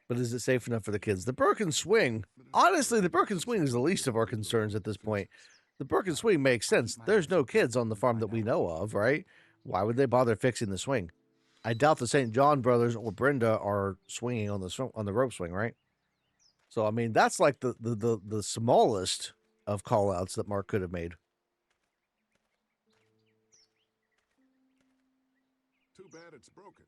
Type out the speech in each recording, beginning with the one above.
But is it safe enough for the kids? The broken swing. Honestly, the broken swing is the least of our concerns at this point. The broken swing makes sense. There's no kids on the farm that we know of, right? Why would they bother fixing the swing? I doubt the St. John brothers or Brenda are swinging on the rope swing, right? So I mean, that's like the smallest of call outs that Mark could have made. Too bad it's broken.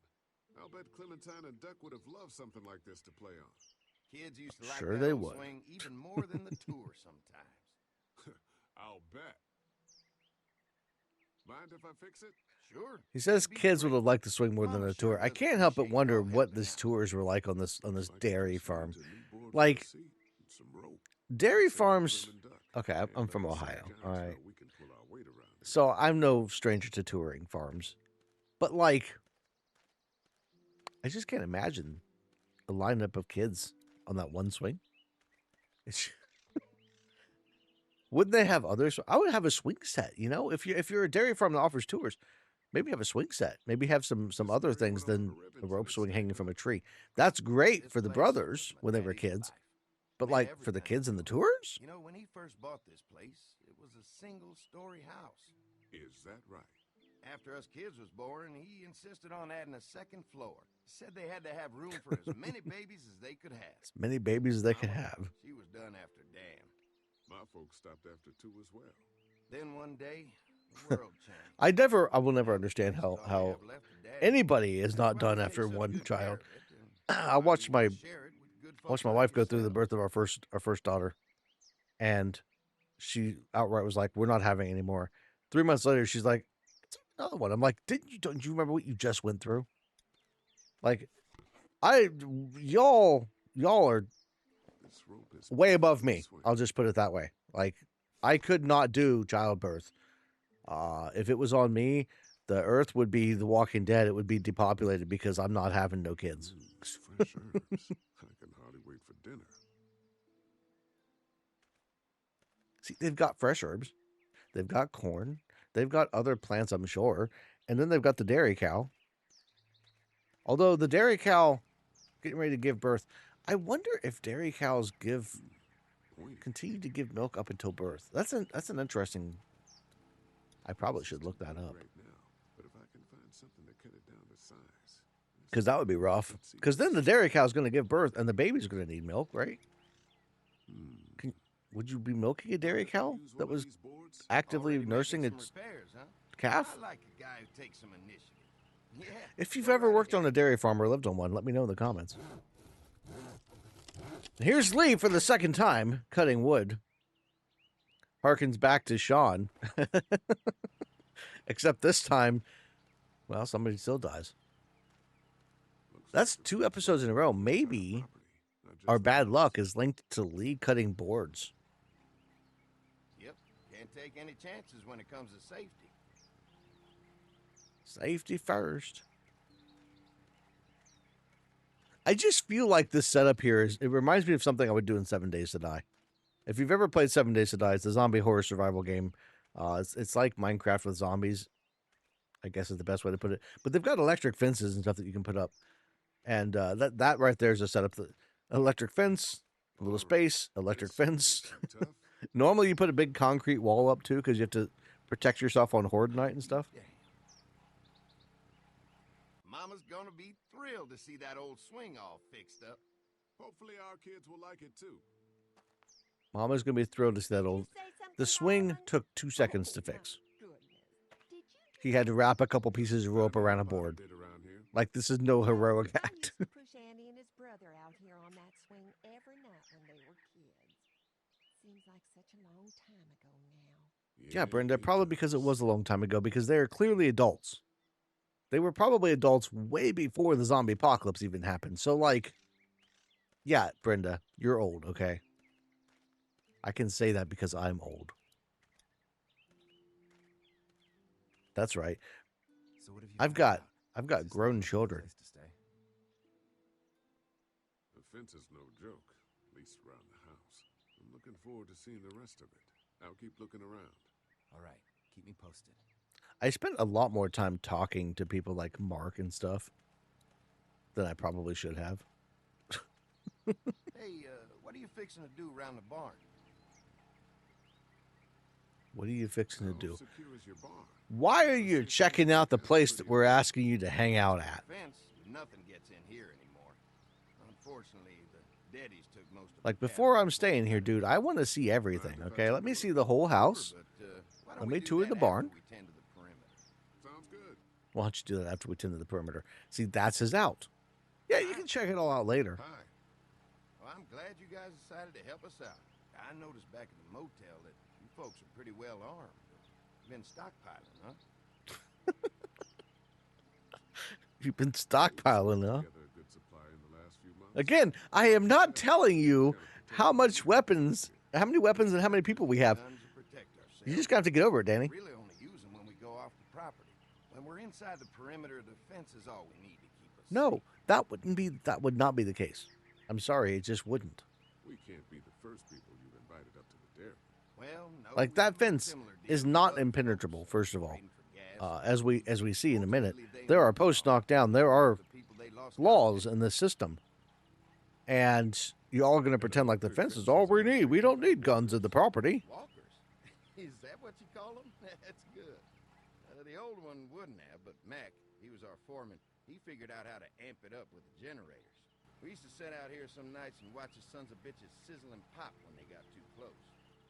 I'll bet Clementine and Duck would have loved something like this to play on. Kids used to like Sure that they old would. swing even more than the tour sometimes. I'll bet. Mind if I fix it? Sure. He says It'd be kids would great. have liked the swing more than Mama the sure tour. I does can't help but appreciate wonder y'all what helping these out. tours were like on this Like dairy this farm. needs a new board for Like the seat and some rope. dairy Say farms. Clem and Duck. Okay, I'm And from let the St. Ohio. Johns All know right, we can pull our weight around here. so I'm no stranger to touring farms, but like, I just can't imagine a lineup of kids on that one swing. It's, wouldn't they have others? I would have a swing set. You know, if you're a dairy farm that offers tours, maybe have a swing set. Maybe have some other things than a rope swing hanging from a tree. That's great This for the place brothers was my when they were daddy's kids, life. but Made like for the everything kids in the for him. tours, You know, when he first bought this place, it was a single-story house. Is that right? After us kids was born, he insisted on adding a second floor. Said they had to have room for as many babies as they could have. as many babies as they could Mama, have. she was done after Dan. My folks stopped after 2 as well. Then one day, the world changed. I will never understand That's all we how have left of Daddy. anybody is That's not why done we after take such one good care child. of it, and I why we watched wanna my share it with good watched folks my like wife go through the yourselves. birth of our first daughter, and she outright was like, "We're not having any more." 3 months later, she's like, "It's another one." I'm like, Don't you remember what you just went through? Like, I y'all are This rope is way bigger above than the me. swing. I'll just put it that way. Like, I could not do childbirth. If it was on me, the earth would be The Walking Dead. It would be depopulated because I'm not having no kids. Fresh herbs. I can hardly wait for dinner. See, they've got fresh herbs, they've got corn, they've got other plants, I'm sure, and then they've got the dairy cow. Although the dairy cow getting ready to give birth, I wonder if dairy cows Point. continue to give milk up until birth. That's an interesting. I probably should look that up Right now, but if I can find something to cut it down to size. because that would be rough. Because then the dairy cow is going to give birth and the baby's going to need milk, right? Would you be milking a dairy cow that was actively Already nursing making some its repairs, huh? calf? I like a guy who takes some initiative. Yeah. If you've go ever right worked ahead. on a dairy farm or lived on one, let me know in the comments. Here's Lee for the second time cutting wood. Harkens back to Sean. Except this time, well, somebody still dies. That's 2 episodes in a row. Maybe our bad luck is linked to Lee cutting boards. Yep. Can't take any chances when it comes to safety. Safety first. I just feel like this setup here it reminds me of something I would do in 7 Days to Die. If you've ever played 7 Days to Die, it's a zombie horror survival game. It's like Minecraft with zombies, I guess is the best way to put it. But they've got electric fences and stuff that you can put up. And that right there is a setup. Electric fence, a little space, electric fence. Normally you put a big concrete wall up too because you have to protect yourself on Horde night and stuff. Yeah. Mama's gonna be thrilled to see that old swing all fixed up. Hopefully our kids will like it too. Mama's going to be thrilled to see that old. The swing took 2 seconds to fix. He had to wrap a couple pieces of rope around a board. Around here. Like this is no heroic I act. used to push Andy and his brother out here on that swing every night when they were kids. Seems like such a long time ago now. Yeah, Brenda, probably because it was a long time ago because they are clearly adults. They were probably adults way before the zombie apocalypse even happened. So like, yeah, Brenda, you're old, okay? I can say that because I'm old. That's right. So what have you I've found got out? I've got Is this grown the place children. to stay? The fence is no joke, at least around the house. I'm looking forward to seeing the rest of it. I'll keep looking around. All right, keep me posted. I spent a lot more time talking to people like Mark and stuff than I probably should have. Hey, what are you fixing to do around the barn? What are you fixing to How do? secure is your barn? Why are you checking out the place that we're asking you to hang out at? Fence, nothing gets in here anymore. Unfortunately, the daddies took most of Like, the before cattle I'm staying here, dude, I want to see everything, okay? Let me see the whole house. But, why don't Let we me do tour that the after barn. we tend to the perimeter? Sounds good. Why don't you do that after we tend to the perimeter? See, that's his out. Yeah, you can check it all out later. Hi. Well, I'm glad you guys decided to help us out. I noticed back at the motel that you folks are pretty well armed. You've been stockpiling, huh? You've been stockpiling, huh? Together a good supply in the last few months. Again, I am not telling you how much weapons, how many weapons and how many people we have. Guns to protect ourselves. You just got to get over it, Danny. We really only use them when we go off the property. When we're inside the perimeter, the fence is all we need to keep us No, safe. that would not be the case. I'm sorry, it just wouldn't. We can't be the first people you've invited up to the dairy. Well, no, Like, we've that had fence similar is deals not with other impenetrable, folks, first of all. waiting for gas. As we see in a minute, Ultimately, they there are moved posts on. knocked down. There are The people they lost flaws contact in the system. And you're all going to pretend like the fence is all we need. We don't need guns in the property. Walkers. Is that what you call them? That's good. The old one wouldn't have, but Mac, he was our foreman. He figured out how to amp it up with the generators. We used to sit out here some nights and watch the sons of bitches sizzle and pop when they got too close.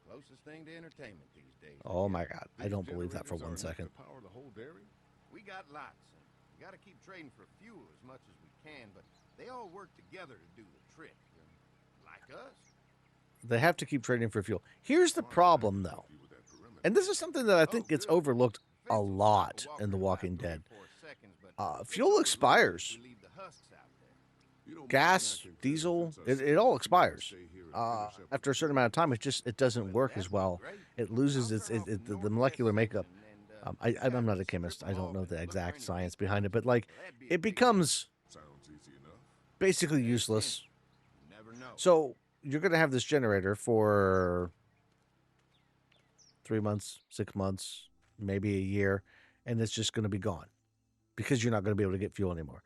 Closest thing to entertainment these days. Oh my God. I These don't believe that for generators 1 are enough second. to power the whole dairy? We got lots, and we got to keep trading for fuel as much as we can, but they all work together to do the trick. Like us. They have to keep trading for fuel. Here's the problem, though. You with that perimeter. And this is something that I think gets good. overlooked a Fence will lot stop a in The walker Walking in Dead. 3 or 4 seconds, but it's Fuel overloaded expires. if we leave the husks out there. You don't mind Gas, smacking clear diesel, fence it ourselves all if you expires. stay here and finish up After a with certain the amount of time, it doesn't Well, work that'd as be well. great. It loses I'll its turn off the the northwest molecular makeup. section and, I'm not a strip chemist. I them don't off know and the look for exact any science weak behind it, spots. but like Well, that'd be a it big becomes Sounds easy enough. basically Hey, useless. You never know. So you're gonna have this generator for 3 months, 6 months, maybe a year, and it's just gonna be gone because you're not gonna be able to get fuel anymore.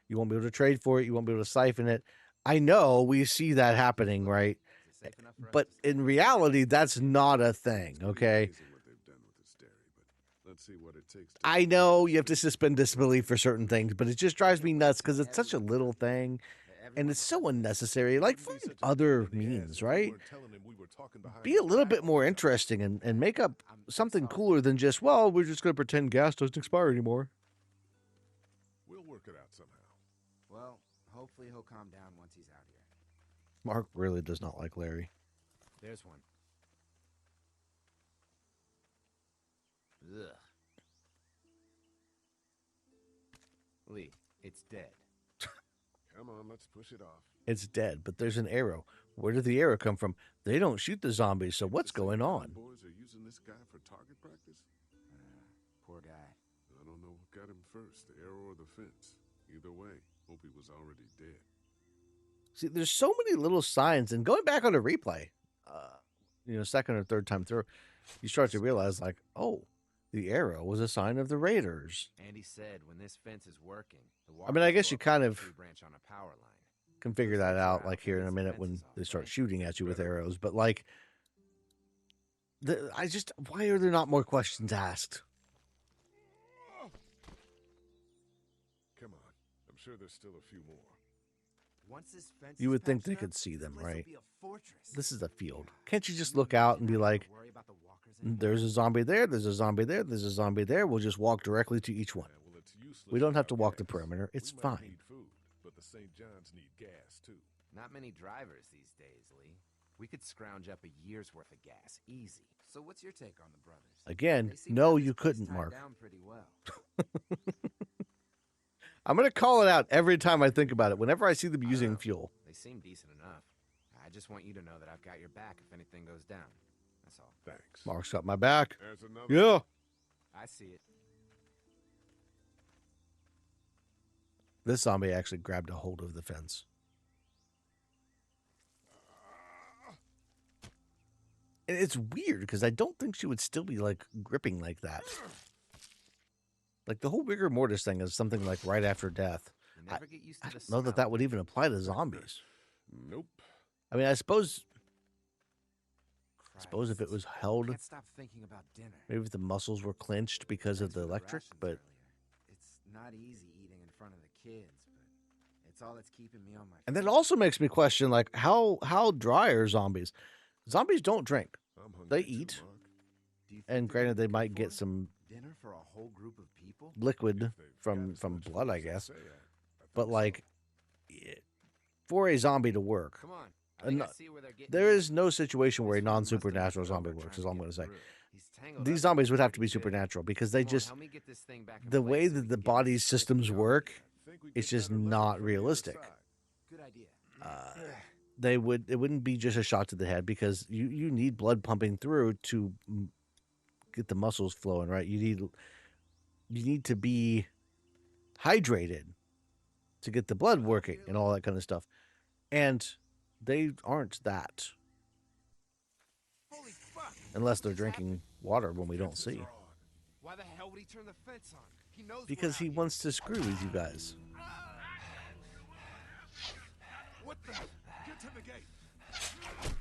You won't be able to trade for it. You won't be able to siphon it. I know we see that happening, right? Is it safe enough for us But to stay? in reality, that's not a thing, It's pretty okay? amazing what they've done with this dairy, but let's see what it takes to I know you have to suspend disbelief for certain things, but it just drives me nuts because it's such a little thing and it's so unnecessary. Like, find other means, right? Be a little bit more interesting and make up something cooler than just, well, we're just going to pretend gas doesn't expire anymore. We'll work it out somehow. Well, hopefully he'll calm down once he's out here. Mark really does not like Larry. There's one. Ugh. Lee, it's dead. Come on, let's push it off. It's dead, but there's an arrow. Where did the arrow come from? They don't shoot the zombies, so what's The same going kind of on? Boys are using this guy for target practice. Poor guy. I don't know what got him first, the arrow or the fence. Either way, hope he was already dead. See, there's so many little signs, and going back on a replay, second or third time through, you start to realize, like, oh, the arrow was a sign of the raiders. Andy said when this fence is working, the I mean, I walkers guess go you up kind a of tree branch on a power line. can figure that Those out, folks are like out here in a getting minute some when fences they off, start right? shooting at you with arrows. But like, why are there not more questions asked? Come on, I'm sure there's still a few more. Once this fence You is would think patched they up, could see them, this place will right? be a fortress. This is a field. Can't you just You look out imagine and be not having like, to worry about the walkers anymore? there's a zombie there, there's a zombie there, there's a zombie there. We'll just walk directly to each one. Yeah, well, it's useless We don't have to without walk the gas. perimeter. It's We might fine. need food, but the St. John's need gas too. Not many drivers these days, Lee. We could scrounge up a year's worth of gas, easy. So what's your take on the brothers? Again, They seem to no, have this you place couldn't, tied Mark. down pretty well. I'm going to call it out every time I think about it, whenever I see them I don't using know. fuel. They seem decent enough. I just want you to know that I've got your back if anything goes down. That's all. Thanks. Mark's got my back. There's another. Yeah. I see it. This zombie actually grabbed a hold of the fence. And it's weird because I don't think she would still be like gripping like that. Like the whole rigor mortis thing is something like right after death. You never get used to I the don't know that smell that would of even apply to zombies. Nope. I mean, I suppose Christ. if it was I held, can't stop thinking about dinner. maybe if the muscles were clenched because of Thanks the for electric, rations but earlier. It's not easy eating in front of the kids, but it's all that's keeping me on my and that feet. also makes me question, like, how dry are zombies? Zombies don't drink. I'm hungry They too, eat. Mark. Do you think And they're granted, they looking might get for some dinner for a whole group of people? liquid If they've from got as much blood, food I as they guess. say, I But think like, so. for a zombie to work, Come on. I think I and see where they're getting there at. is no situation where a This food must have non-supernatural messed up zombie by works. trying Is to all I'm get going to say. through. He's tangled These up zombies would have to pretty be good. supernatural because they Come on, just help me get this thing back in the place way so that we the can get body this systems going. work, I think we it's get just better liquor not from the other realistic. side. Good idea. It wouldn't be just a shot to the head because you need blood pumping through to get the muscles flowing, right? You need to be hydrated to get the blood working and all that kind of stuff. And they aren't that Holy fuck! unless What they're just drinking happened? water when we don't Fences see. are on. Why the hell would he turn the fence on? He knows we're Because out he here. wants to screw with you guys. What the? Get to the gate.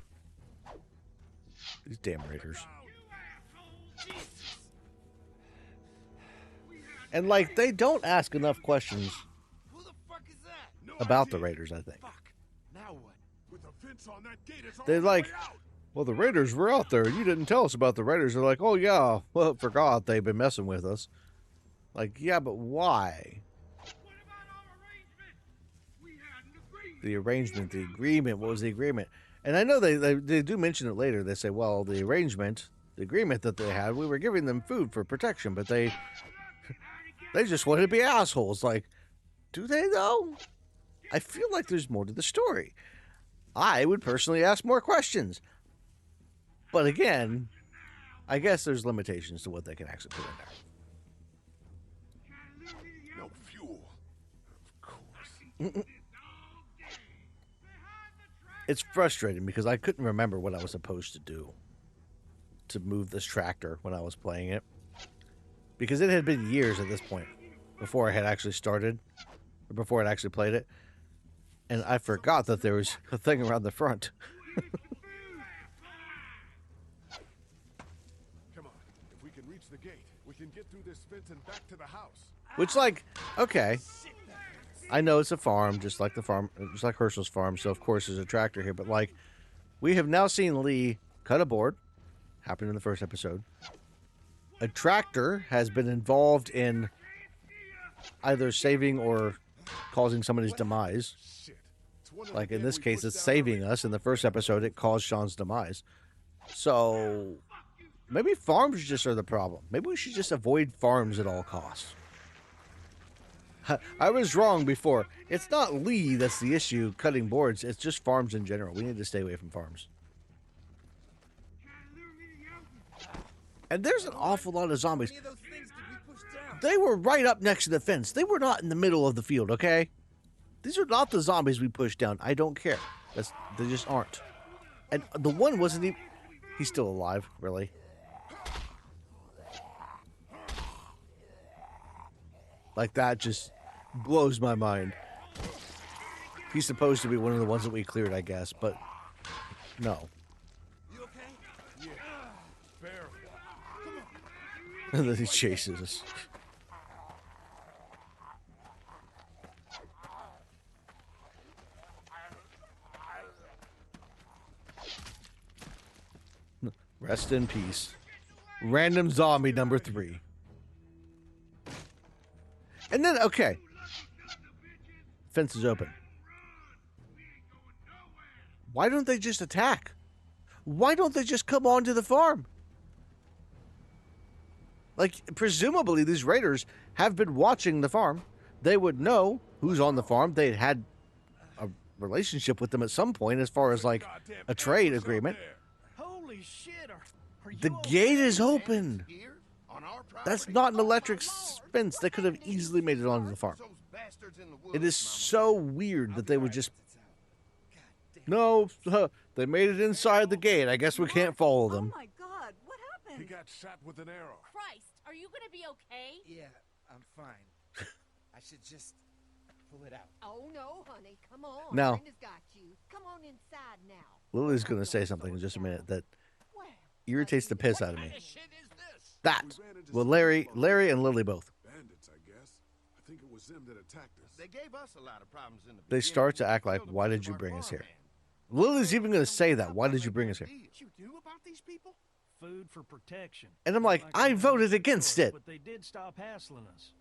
These damn raiders. And like they don't ask enough questions Who the fuck is that? No about the idea. raiders, I think. Fuck. Now what? With a fence on that gate, it's our They're only like, way out. well, the raiders were out there. You didn't tell us about the raiders. They're like, oh, yeah, well, forgot they've been messing with us. Like, yeah, but why? The arrangement, the agreement. What was the agreement? And I know they do mention it later. They say, well, the arrangement, the agreement that they had, we were giving them food for protection, but they just wanted to be assholes. Like, do they, though? I feel like there's more to the story. I would personally ask more questions. But again, I guess there's limitations to what they can actually put in there. No fuel. Of course. It's frustrating because I couldn't remember what I was supposed to do to move this tractor when I was playing it. Because it had been years at this point before I had actually started, or before I'd actually played it. And I forgot that there was a thing around the front. Come on. If we can reach the gate, we can get through this fence and back to the house. Which, like, okay. I know it's a farm, just like Herschel's farm, so of course there's a tractor here. But, like, we have now seen Lee cut a board. Happened in the first episode. A tractor has been involved in either saving or causing somebody's demise. Shit. It's one of Like the in men this we case, pushed it's down the saving us. In the first episode, it caused Sean's demise. So maybe farms just are the problem. Maybe we should just avoid farms at all costs. I was wrong before. It's not Lee that's the issue cutting boards. It's just farms in general. We need to stay away from farms. And there's an awful lot of zombies. How many of those things did we push down? They were right up next to the fence. They were not in the middle of the field, okay? These are not the zombies we pushed down. I don't care. They just aren't. And the one wasn't even... He's still alive, really. Like, that just blows my mind. He's supposed to be one of the ones that we cleared, I guess, but no. You okay? Yeah. Barely. And then he chases us. Rest in peace. Random zombie number 3. And then, okay. Fence is open. Why don't they just attack? Why don't they just come onto the farm? Like, presumably these raiders have been watching the farm. They would know who's on the farm. They'd had a relationship with them at some point as far as, like, a trade agreement. Holy shit, are you The gate is open. here on our property? That's not an electric fence. They could have easily made it onto the farm. Those bastards in the woods, It is Mama. so weird that they would just... No, they made it inside the gate. I guess we can't follow them. Oh my God, what He happened? got shot with an arrow. Christ, are you gonna be okay? Yeah, I'm fine. I should just pull it out. Oh, no, honey. Come on. Now- Brenda's got you. Come on inside now. Lily's going to say something in just a minute that Well, irritates the piss out of me. What shit is this? That. We ran into Well, some Larry people on and the Lily both. bandits, I guess. I think it was them that attacked us. They gave us a lot of problems in the They beginning. start to act like, Killed a why bunch did of you our bring us here? farmhand. Lily's even going to say that. Why did you bring us here? You knew about these people? Food for protection. And I'm like, I voted against it. But they did stop hassling us.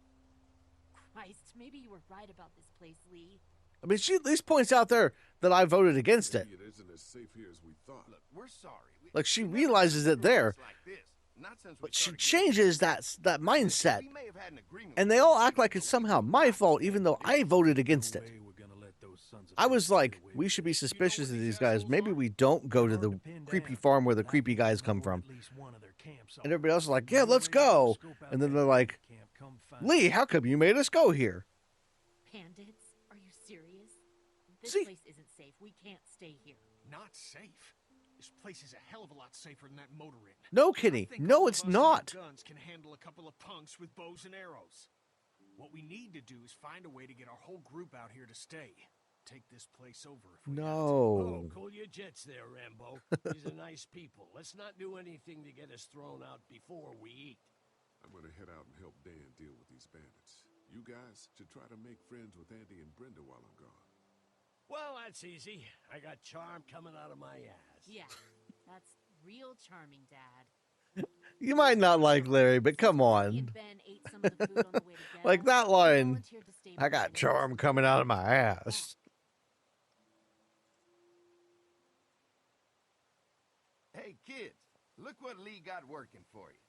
Christ, maybe you were right about this place, Lee. I mean, she at least points out there that I voted against it. Maybe it isn't as safe here as we thought. Look, we're sorry. Like, she we never realizes it there, like this. Not since we but she started getting- changes that mindset. We may have had an agreement And with they all them. act like it's somehow my fault, even though I voted against it. No way we're gonna let those sons of I was bitches like, get away we with should it. be suspicious of these guys. Maybe we don't go to the creepy farm where the creepy guys come from. And everybody else is like, yeah, let's go. And then they're like, Lee, how come you made us go here? Bandits? Are you serious? This See- place isn't safe. We can't stay here. Not safe. This place is a hell of a lot safer than that motor inn. No, I Kenny. think No, all of it's us with not. Guns can handle a couple of punks with bows and arrows. What we need to do is find a way to get our whole group out here to stay. Take this place over if we have to. No. Oh, cool your jets there, Rambo. These are nice people. Let's not do anything to get us thrown out before we eat. I'm gonna head out and help Dan deal with these bandits. You guys should try to make friends with Andy and Brenda while I'm gone. Well, that's easy. I got charm coming out of my ass. Yeah, that's real charming, Dad. You might not like Larry, but come Me on. and Ben ate some of the food on the way to get Like us. that We line, volunteered to stay I got behind. charm coming out of my ass. Hey, kids, look what Lee got working for you.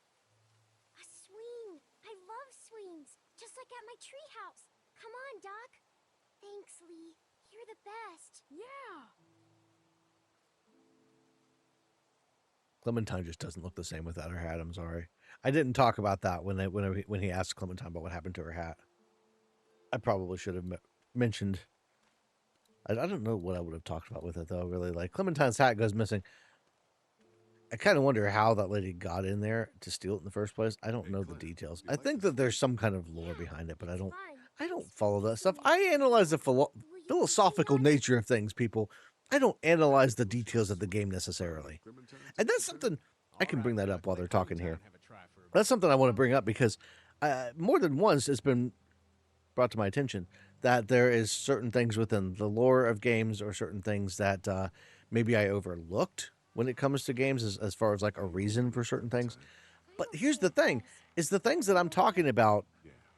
A swing! I love swings! Just like at my treehouse. Come on, Doc. Thanks, Lee. You're the best. Yeah. Clementine just doesn't look the same without her hat. I'm sorry. I didn't talk about that when he asked Clementine about what happened to her hat. I probably should have mentioned. I don't know what I would have talked about with it though. Really, like Clementine's hat goes missing. I kind of wonder how that lady got in there to steal it in the first place. I don't know the details. I think that there's some kind of lore behind it, but I don't follow that stuff. I analyze the philosophical nature of things, people. I don't analyze the details of the game necessarily. And that's something I can bring that up while they're talking here. That's something I want to bring up because more than once it's been brought to my attention that there is certain things within the lore of games or certain things that maybe I overlooked when it comes to games as far as like a reason for certain things. But here's the thing, is the things that I'm talking about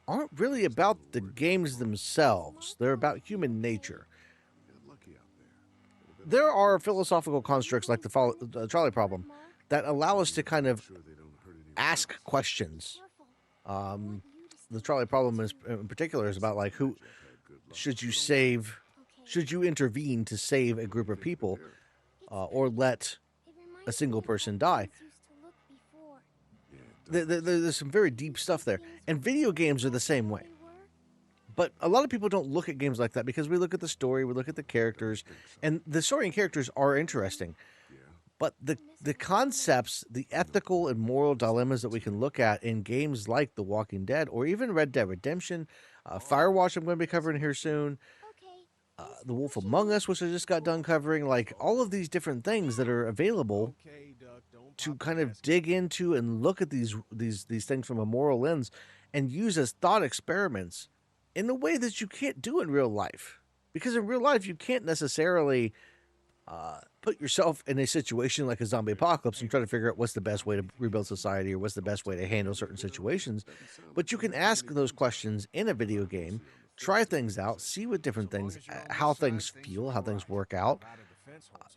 aren't really about the games themselves. They're about human nature. There are philosophical constructs like the trolley problem that allow us to kind of ask questions. The trolley problem is, in particular is about like who should you save, should you intervene to save a group of people or let a single person die. There's some very deep stuff there. And video games are the same way. But a lot of people don't look at games like that because we look at the story, we look at the characters, and the story and characters are interesting. But the concepts, the ethical and moral dilemmas that we can look at in games like The Walking Dead or even Red Dead Redemption, Firewatch I'm going to be covering here soon, The Wolf Among Us, which I just got done covering, like all of these different things that are available to kind of dig into and look at these things from a moral lens and use as thought experiments in a way that you can't do in real life. Because in real life, you can't necessarily put yourself in a situation like a zombie apocalypse and try to figure out what's the best way to rebuild society or what's the best way to handle certain situations. But you can ask those questions in a video game, try things out, see what different things, how things feel, how things work out,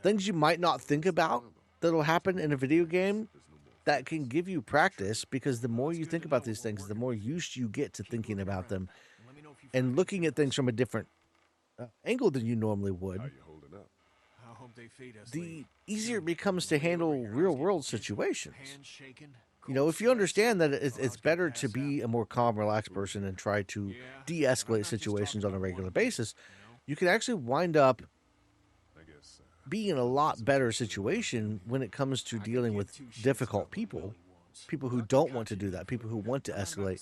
things you might not think about that'll happen in a video game that can give you practice, because the more you think about these things, the more used you get to thinking about them and looking at things from a different angle than you normally would. The easier it becomes to handle real world situations. You know, if you understand that it's better to be a more calm, relaxed person and try to de-escalate situations on a regular basis, you can actually wind up being in a lot better situation when it comes to dealing with difficult people who don't want to do that, people who want to escalate.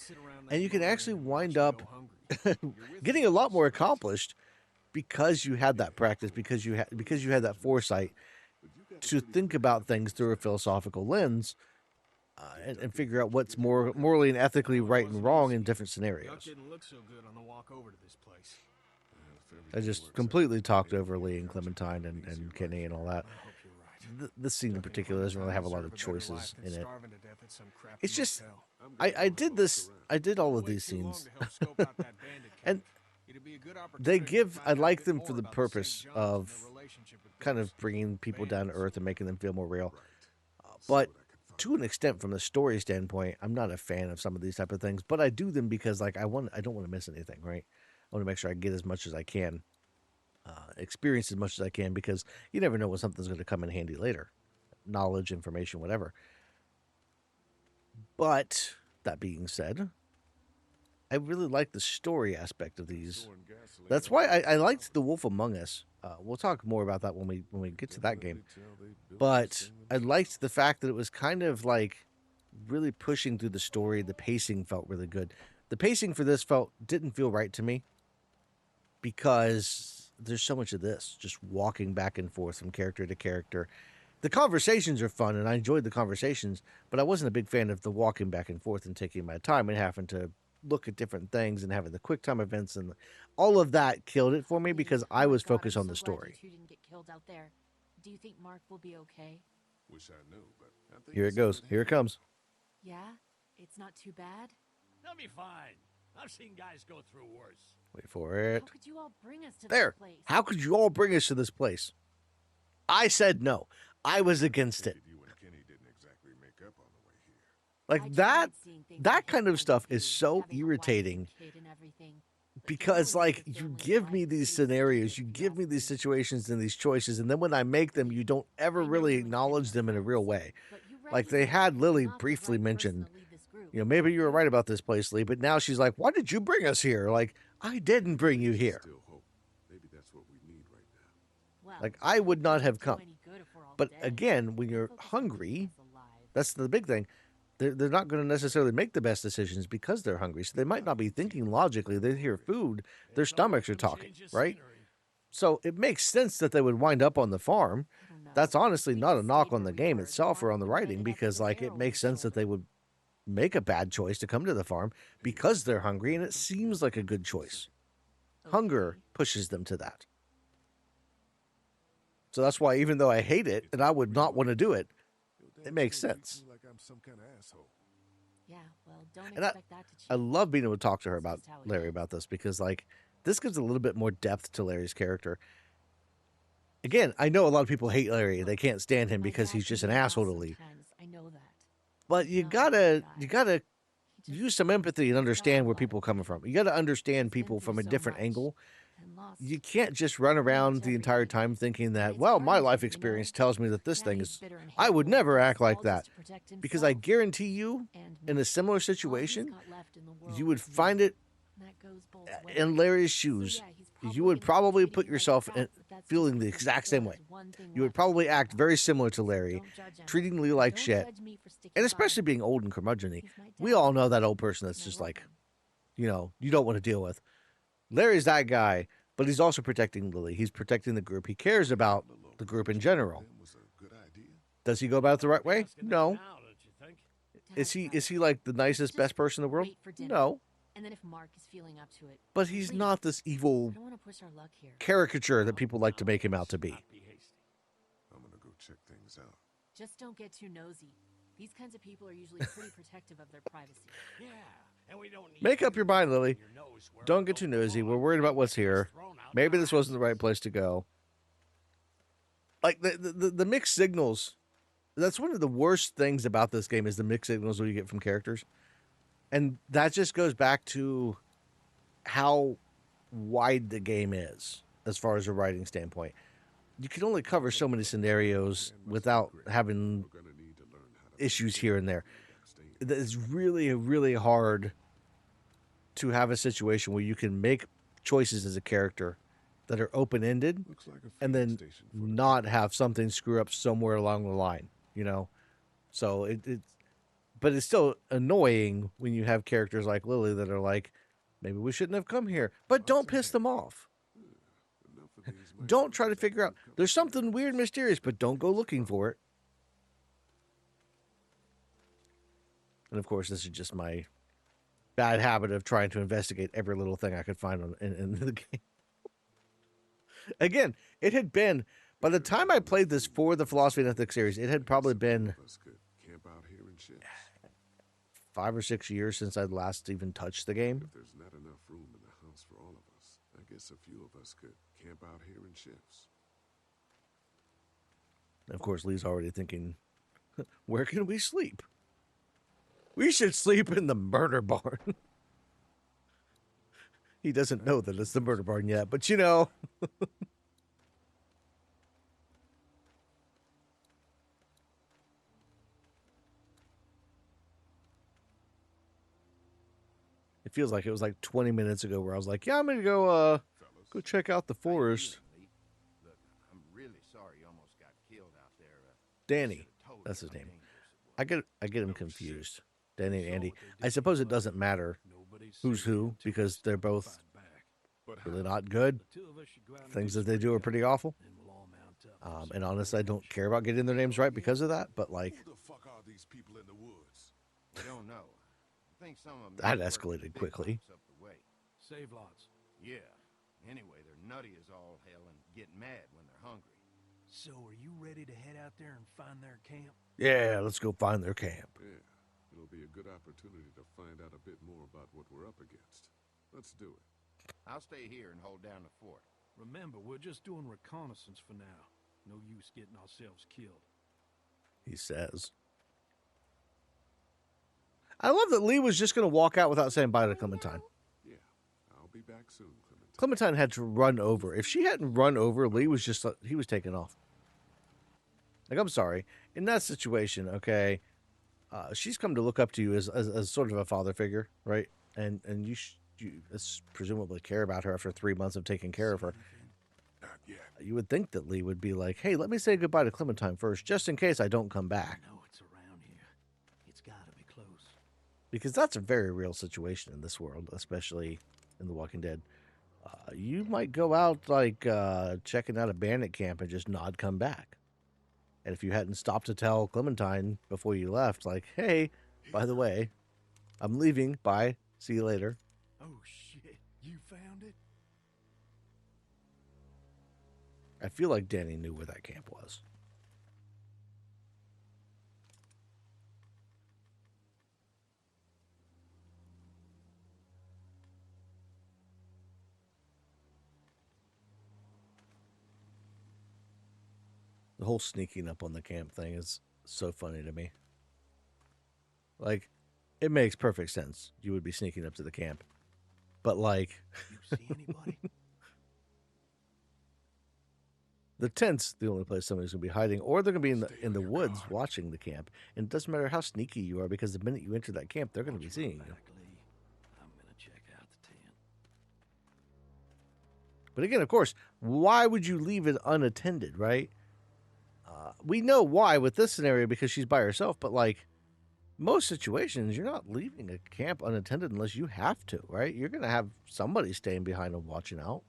And you can actually wind up getting a lot more accomplished because you had that practice, because you had that foresight to think about things through a philosophical lens, and figure out what's more morally and ethically right and wrong in different Duck scenarios. didn't look so good on the walk over to this place. I just completely talked over Lee and Clementine and Kenny and all that. I hope you're right. This scene in particular doesn't really have a lot of choices in it. Starving to death at some crappy It's just motel. I did all of Way these too long scenes, to help scope out that bandit and camp. It'd be a good they opportunity to give find I out a like bit them more for the about purpose St. John's and of their relationship with kind those of bringing people down to earth and making them feel more real. Right. But to an extent, from the story standpoint, I'm not a fan of some of these type of things. But I do them because like I don't want to miss anything, right? I want to make sure I get as much as I can, experience as much as I can, because you never know when something's going to come in handy later, knowledge, information, whatever. But that being said, I really like the story aspect of these. That's why I liked The Wolf Among Us. We'll talk more about that when we get to that game. But I liked the fact that it was kind of like really pushing through the story. The pacing felt really good. The pacing for this didn't feel right to me because there's so much of this, just walking back and forth from character to character. The conversations are fun, and I enjoyed the conversations, but I wasn't a big fan of the walking back and forth and taking my time and having to look at different things and having the quick time events, and all of that killed it for me because I was focused on the story. You didn't get killed out there. Do you think Mark will be okay? Wish I knew, but I think Here it goes. Here it comes. Yeah? It's not too bad? They'll be fine. I've seen guys go through worse. Wait for it. How could you all bring us to There. this place? How could you all bring us to this place? I said no. I was against it. You and Kenny didn't exactly make up on the way here. Like that kind of stuff is so irritating because like you give me these scenarios, you give me these situations and these choices, and then when I make them, you don't ever really acknowledge them in a real way. Like they had Lily briefly mention, maybe you were right about this place, Lee, but now she's like, why did you bring us here? Like, I didn't bring you here. Still hope. Maybe that's what we need right now. Like, I would not have come. But again, when you're hungry, that's the big thing. They're not going to necessarily make the best decisions because they're hungry. So they might not be thinking logically. They hear food, their stomachs are talking, right? So it makes sense that they would wind up on the farm. That's honestly not a knock on the game itself or on the writing, because like it makes sense that they would make a bad choice to come to the farm because they're hungry, and it seems like a good choice. Hunger pushes them to that. So that's why, even though I hate it and I would not want to do it, it makes sense. Like I'm some kind of asshole. Yeah, well, don't And expect that to change. I love being able to talk to her about It's just how it Larry is. about this, because like this gives a little bit more depth to Larry's character. Again, I know a lot of people hate Larry. They can't stand him My because dad he's can just be an a boss asshole to Lee. sometimes, I know that. But you Not gotta a you guy. gotta He just use some empathy and understand where lot. people are coming from. You gotta understand He's been people from through a so different much angle. and lost You can't just run around the entire time thinking that, It's well, my hard, life you experience know? tells me that this Yeah, thing he's is. bitter and I would hateful, never but act like all that, just to protect because I himself guarantee you, and in me. a similar All he's situation, got left in the world you would is me. find it And that goes both ways. in Larry's So, shoes. yeah, he's You would gonna probably treat put me like yourself crap, in, but that's feeling just the because exact he same still way. has one thing You would left to probably figure act out. very similar to So Larry, don't judge him. treating Lee like Don't shit, judge me for sticking and by especially him. being old and curmudgeon-y. He's my We dad, all know that old person and that's I just love like, him. you don't want to deal with. Larry's that guy, but he's also protecting Lily. He's protecting the group. He cares about the group in general. Was a good idea. Does he go about it the right way? Asking that No. now, don't you think? Is Dad's he right. like the nicest, Just best person in the world? wait for dinner. No. And then if Mark is feeling up to it, But we'll he's leave. not this evil I don't want to push our luck here. caricature that people like to Now, make him out let's to be. not be hasty. I'm gonna go check things out. Just don't get too nosy. These kinds of people are usually pretty protective of their privacy. Yeah, and we don't need Make up you your mind, Lily. your nose where Don't it get too don't nosy. belong. We're worried about what's Get us here. thrown out Maybe in this our wasn't the right asses. place to go. Like the mixed signals. That's one of the worst things about this game is the mixed signals we get from characters. And that just goes back to how wide the game is as far as a writing standpoint. You can only cover so many scenarios without having We're gonna need to learn how to issues here and there. stay It's really, really hard to have a situation where you can make choices as a character that are open-ended Looks like a and feed then station for the not have something screw up somewhere along the line, So but it's still annoying when you have characters like Lily that are like, Maybe we shouldn't have come here. But don't piss them off. Enough of these might Don't be try to just figure out. a couple There's of something weird, mysterious, but don't go looking for it. And of course, this is just my bad habit of trying to investigate every little thing I could find in the game. Again, it had been, by the time I played this for the Philosophy and Ethics series, it had probably been of us could camp out here in shifts. 5 or 6 years since I'd last even touched the game. If there's not enough room in the house for all of us, I guess a few of us could camp out here in shifts. And of course, Lee's already thinking, where can we sleep? We should sleep in the murder barn. He doesn't know that it's the murder barn yet, but you know. It feels like it was like 20 minutes ago where I was like, yeah, I'm going to go Fellas, check out the forest. Look, I'm really sorry you almost got killed out there. Danny, Should've told that's you his how name. dangerous it was. I get him confused. Danny and Andy. I suppose it doesn't matter who's who because they're both but really not good. Things that they do are pretty awful. And honestly, I don't care about getting their names right because of that. But like, who the fuck are these people in the woods? We don't know. I think some of them that may work escalated the big quickly. box up the way. Save lots. Yeah. Anyway, they're nutty as all hell and get mad when they're hungry. So are you ready to head out there and find their camp? Yeah, let's go find their camp. Yeah, it'll be a good opportunity to find out a bit more about what we're up against. Let's do it. I'll stay here and hold down the fort. Remember, we're just doing reconnaissance for now. No use getting ourselves killed. He says. I love that Lee was just going to walk out without saying bye to Clementine. Yeah, I'll be back soon, Clementine. Clementine had to run over. If she hadn't run over, Lee was just, he was taking off. Like, I'm sorry. In that situation, okay, she's come to look up to you as sort of a father figure, right? And you presumably care about her after 3 months of taking care of her. Not yet. You would think that Lee would be like, hey, let me say goodbye to Clementine first, just in case I don't come back. I know it's around here. It's gotta be close. Because that's a very real situation in this world, especially in The Walking Dead. You might go out, like, checking out a bandit camp and just not come back. And if you hadn't stopped to tell Clementine before you left, like, hey, by the way, I'm leaving. Bye. See you later. Oh shit, you found it? I feel like Danny knew where that camp was. The whole sneaking up on the camp thing is so funny to me. Like, it makes perfect sense. You would be sneaking up to the camp. But, like... You see anybody? The tent's the only place somebody's going to be hiding, or they're going to be Stay in the on your woods guard. watching the camp. And it doesn't matter how sneaky you are, because the minute you enter that camp, they're going to be seeing you. Back, Lee. I'm gonna check out the tent. But again, of course, why would you leave it unattended, right? We know why with this scenario because she's by herself, but like most situations, you're not leaving a camp unattended unless you have to, right? You're going to have somebody staying behind and watching out.